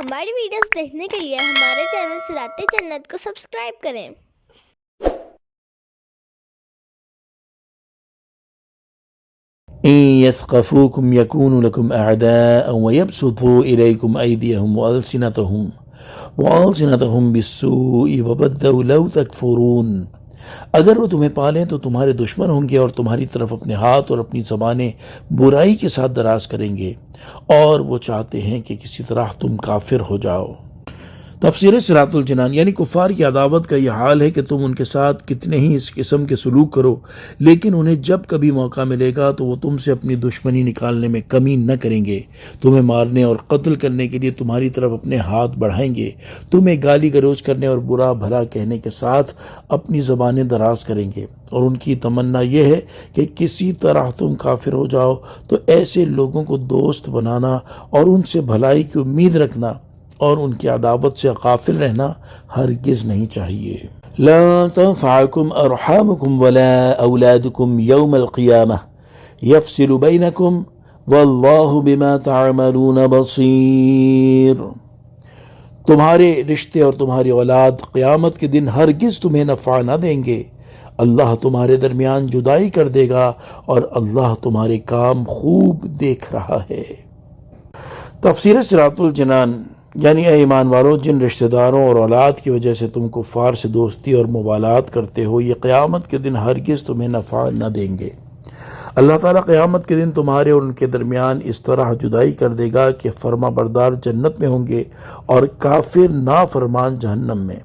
ہماری ویڈیوز دیکھنے کے لیے ہمارے چینل صراط جنت کو سبسکرائب کریں۔ إن يثقفوكم يكونوا لكم أعداء ويبسطوا إليكم أيديهم وألسنتهم بالسوء وودوا لو تكفرون۔ اگر وہ تمہیں پالیں تو تمہارے دشمن ہوں گے اور تمہاری طرف اپنے ہاتھ اور اپنی زبانیں برائی کے ساتھ دراز کریں گے، اور وہ چاہتے ہیں کہ کسی طرح تم کافر ہو جاؤ۔ تفسیر صراط الجنان، یعنی کفار کی عداوت کا یہ حال ہے کہ تم ان کے ساتھ کتنے ہی اس قسم کے سلوک کرو، لیکن انہیں جب کبھی موقع ملے گا تو وہ تم سے اپنی دشمنی نکالنے میں کمی نہ کریں گے، تمہیں مارنے اور قتل کرنے کے لیے تمہاری طرف اپنے ہاتھ بڑھائیں گے، تمہیں گالی گلوچ کرنے اور برا بھلا کہنے کے ساتھ اپنی زبانیں دراز کریں گے، اور ان کی تمنا یہ ہے کہ کسی طرح تم کافر ہو جاؤ۔ تو ایسے لوگوں کو دوست بنانا اور ان سے بھلائی کی امید رکھنا اور ان کی عداوت سے غافل رہنا ہرگز نہیں چاہیے۔ لا تنفعكم ارحامكم ولا اولادكم يوم القيامة يفصل بينكم والله بما تعملون بصير۔ تمہارے رشتے اور تمہاری اولاد قیامت کے دن ہرگز تمہیں نفع نہ دیں گے، اللہ تمہارے درمیان جدائی کر دے گا اور اللہ تمہارے کام خوب دیکھ رہا ہے۔ تفسیر صراط الجنان، یعنی اے ایمان والو، جن رشتہ داروں اور اولاد کی وجہ سے تم کفار سے دوستی اور موالات کرتے ہو، یہ قیامت کے دن ہرگز تمہیں نفع نہ دیں گے۔ اللہ تعالیٰ قیامت کے دن تمہارے اور ان کے درمیان اس طرح جدائی کر دے گا کہ فرما بردار جنت میں ہوں گے اور کافر نافرمان جہنم میں۔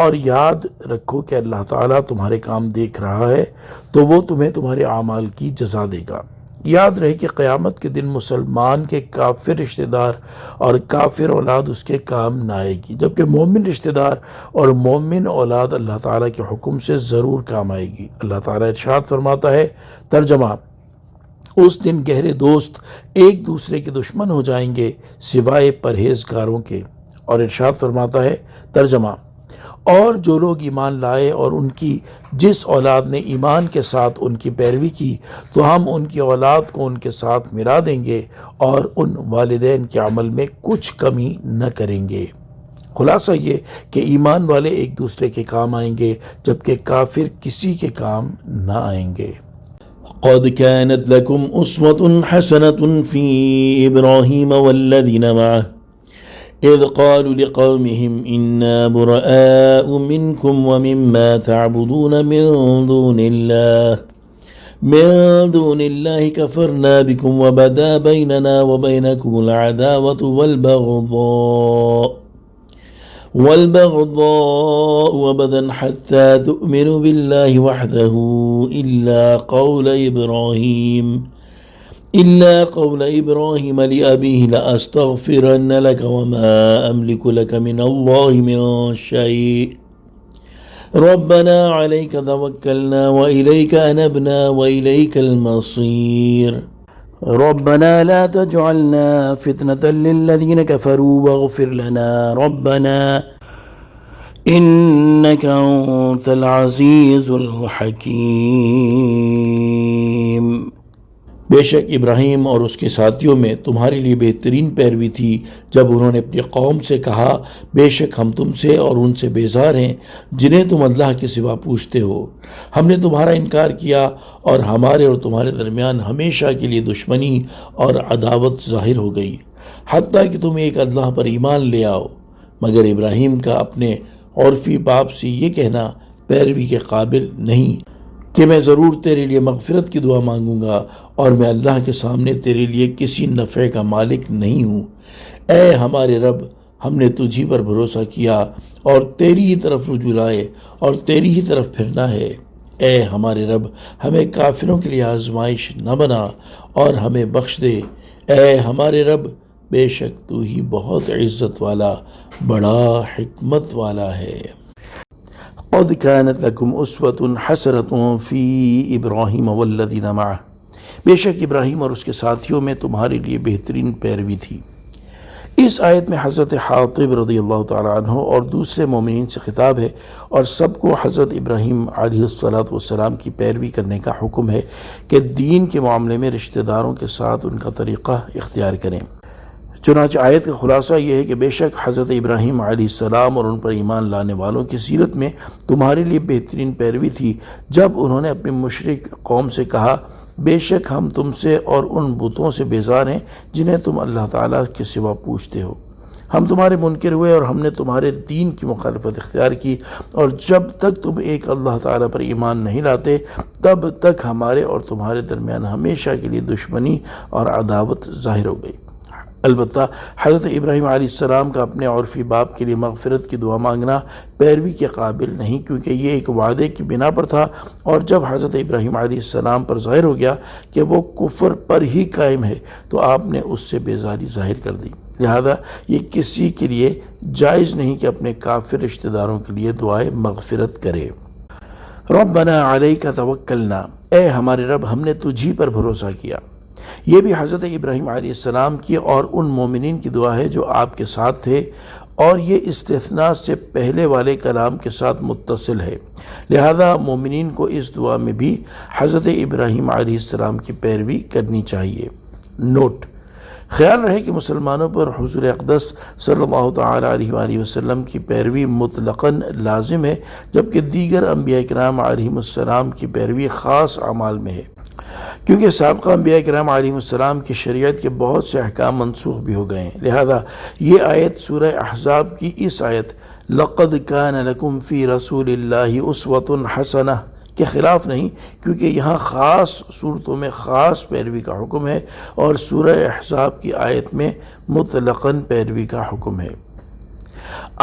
اور یاد رکھو کہ اللہ تعالیٰ تمہارے کام دیکھ رہا ہے، تو وہ تمہیں تمہارے اعمال کی جزا دے گا۔ یاد رہے کہ قیامت کے دن مسلمان کے کافر رشتہ دار اور کافر اولاد اس کے کام نہ آئے گی، جبکہ مومن رشتہ دار اور مومن اولاد اللہ تعالیٰ کے حکم سے ضرور کام آئے گی۔ اللہ تعالیٰ ارشاد فرماتا ہے، ترجمہ: اس دن گہرے دوست ایک دوسرے کے دشمن ہو جائیں گے سوائے پرہیزگاروں کے۔ اور ارشاد فرماتا ہے، ترجمہ: اور جو لوگ ایمان لائے اور ان کی جس اولاد نے ایمان کے ساتھ ان کی پیروی کی تو ہم ان کی اولاد کو ان کے ساتھ ملا دیں گے اور ان والدین کے عمل میں کچھ کمی نہ کریں گے۔ خلاصہ یہ کہ ایمان والے ایک دوسرے کے کام آئیں گے جبکہ کافر کسی کے کام نہ آئیں گے۔ قد كانت لكم أسوة حسنة في إبراهيم والذين معه إذ قالوا لقومهم إنا براء منكم ومما تعبدون من دون الله كفرنا بكم وبدا بيننا وبينكم العداوة والبغضاء أبدا حتى تؤمنوا بالله وحده إلا قول إبراهيم لأبيه لأستغفرن لك وما أملك لك من الله من شيء ربنا عليك توكلنا وإليك أنبنا وإليك المصير ربنا لا تجعلنا فتنة للذين كفروا واغفر لنا ربنا إنك أنت العزيز الحكيم۔ بے شک ابراہیم اور اس کے ساتھیوں میں تمہارے لیے بہترین پیروی تھی جب انہوں نے اپنی قوم سے کہا، بے شک ہم تم سے اور ان سے بیزار ہیں جنہیں تم اللہ کے سوا پوچھتے ہو۔ ہم نے تمہارا انکار کیا اور ہمارے اور تمہارے درمیان ہمیشہ کے لیے دشمنی اور عداوت ظاہر ہو گئی، حتیٰ کہ تم ایک اللہ پر ایمان لے آؤ۔ مگر ابراہیم کا اپنے عرفی باپ سے یہ کہنا پیروی کے قابل نہیں کہ میں ضرور تیرے لیے مغفرت کی دعا مانگوں گا اور میں اللہ کے سامنے تیرے لیے کسی نفع کا مالک نہیں ہوں۔ اے ہمارے رب، ہم نے تجھی پر بھروسہ کیا اور تیری ہی طرف رجوع لائے اور تیری ہی طرف پھرنا ہے۔ اے ہمارے رب، ہمیں کافروں کے لیے آزمائش نہ بنا اور ہمیں بخش دے۔ اے ہمارے رب، بے شک تو ہی بہت عزت والا، بڑا حکمت والا ہے۔ قد كانت لكم أسوة حسنة في إبراهيم والذين معه، بے شک ابراہیم اور اس کے ساتھیوں میں تمہارے لیے بہترین پیروی تھی۔ اس آیت میں حضرت حاطب رضی اللہ تعالیٰ عنہ اور دوسرے مومنین سے خطاب ہے اور سب کو حضرت ابراہیم علیہ السلام کی پیروی کرنے کا حکم ہے کہ دین کے معاملے میں رشتہ داروں کے ساتھ ان کا طریقہ اختیار کریں۔ چنانچہ آیت کا خلاصہ یہ ہے کہ بے شک حضرت ابراہیم علیہ السلام اور ان پر ایمان لانے والوں کی سیرت میں تمہارے لیے بہترین پیروی تھی جب انہوں نے اپنی مشرک قوم سے کہا بے شک ہم تم سے اور ان بتوں سے بیزار ہیں جنہیں تم اللہ تعالیٰ کے سوا پوجتے ہو، ہم تمہارے منکر ہوئے اور ہم نے تمہارے دین کی مخالفت اختیار کی، اور جب تک تم ایک اللہ تعالیٰ پر ایمان نہیں لاتے تب تک ہمارے اور تمہارے درمیان ہمیشہ کے لیے دشمنی اور عداوت ظاہر ہو گئی۔ البتہ حضرت ابراہیم علیہ السلام کا اپنے عرفی باپ کے لیے مغفرت کی دعا مانگنا پیروی کے قابل نہیں، کیونکہ یہ ایک وعدے کی بنا پر تھا، اور جب حضرت ابراہیم علیہ السلام پر ظاہر ہو گیا کہ وہ کفر پر ہی قائم ہے تو آپ نے اس سے بیزاری ظاہر کر دی، لہذا یہ کسی کے لیے جائز نہیں کہ اپنے کافر رشتہ داروں کے لیے دعائے مغفرت کرے۔ ربنا علیک توکلنا، اے ہمارے رب ہم نے تجھی پر بھروسہ کیا۔ یہ بھی حضرت ابراہیم علیہ السلام کی اور ان مومنین کی دعا ہے جو آپ کے ساتھ تھے، اور یہ استثناء سے پہلے والے کلام کے ساتھ متصل ہے، لہذا مومنین کو اس دعا میں بھی حضرت ابراہیم علیہ السلام کی پیروی کرنی چاہیے۔ نوٹ: خیال رہے کہ مسلمانوں پر حضور اقدس صلی اللہ تعالیٰ علیہ وآلہ وسلم کی پیروی مطلقاً لازم ہے، جبکہ دیگر انبیاء کرام علیہم السلام کی پیروی خاص اعمال میں ہے، کیونکہ سابقہ انبیاء کرام علیہم السلام کی شریعت کے بہت سے احکام منسوخ بھی ہو گئے ہیں، لہذا یہ آیت سورہ احزاب کی اس آیت لَقَدْ كَانَ لَكُمْ فِي رَسُولِ اللَّهِ أُسْوَةٌ حَسَنَةٌ کے خلاف نہیں، کیونکہ یہاں خاص صورتوں میں خاص پیروی کا حکم ہے، اور سورہ احزاب کی آیت میں مطلقاً پیروی کا حکم ہے۔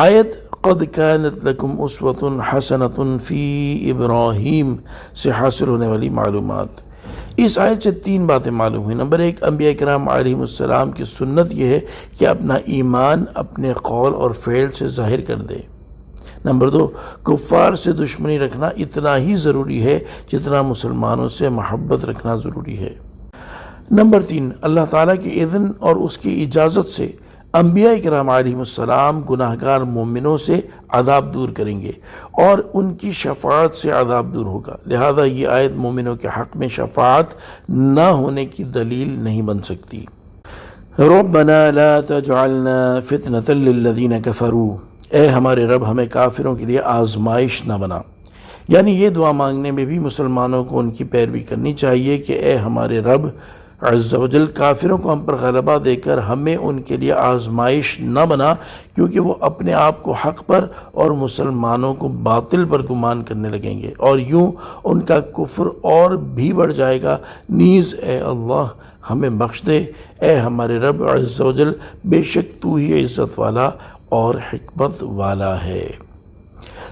آیت قد كانت لكم أسوة حسنة في ابراہیم سے حاصل ہونے والی معلومات۔ اس آیت سے 3 باتیں معلوم ہوئی۔ نمبر 1، انبیاء کرام علیہم السلام کی سنت یہ ہے کہ اپنا ایمان اپنے قول اور فعل سے ظاہر کر دے۔ نمبر 2، کفار سے دشمنی رکھنا اتنا ہی ضروری ہے جتنا مسلمانوں سے محبت رکھنا ضروری ہے۔ نمبر 3، اللہ تعالیٰ کی اذن اور اس کی اجازت سے انبیاء کرام علیہم السلام گناہگار مومنوں سے عذاب دور کریں گے، اور ان کی شفاعت سے عذاب دور ہوگا، لہذا یہ آیت مومنوں کے حق میں شفاعت نہ ہونے کی دلیل نہیں بن سکتی۔ ربنا لا تجعلنا فتنة للذین کفروا، اے ہمارے رب ہمیں کافروں کے لیے آزمائش نہ بنا۔ یعنی یہ دعا مانگنے میں بھی مسلمانوں کو ان کی پیروی کرنی چاہیے کہ اے ہمارے رب عز و جل کافروں کو ہم پر غلبہ دے کر ہمیں ان کے لیے آزمائش نہ بنا، کیونکہ وہ اپنے آپ کو حق پر اور مسلمانوں کو باطل پر گمان کرنے لگیں گے، اور یوں ان کا کفر اور بھی بڑھ جائے گا۔ نیز اے اللہ ہمیں بخش دے، اے ہمارے رب عز و جل بے شک تو ہی عزت والا اور حکمت والا ہے۔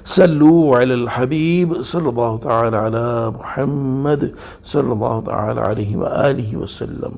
صلو علی الحبیب صلی اللہ تعالی علی محمد صلی اللہ تعالی علیہ وآلہ وسلم۔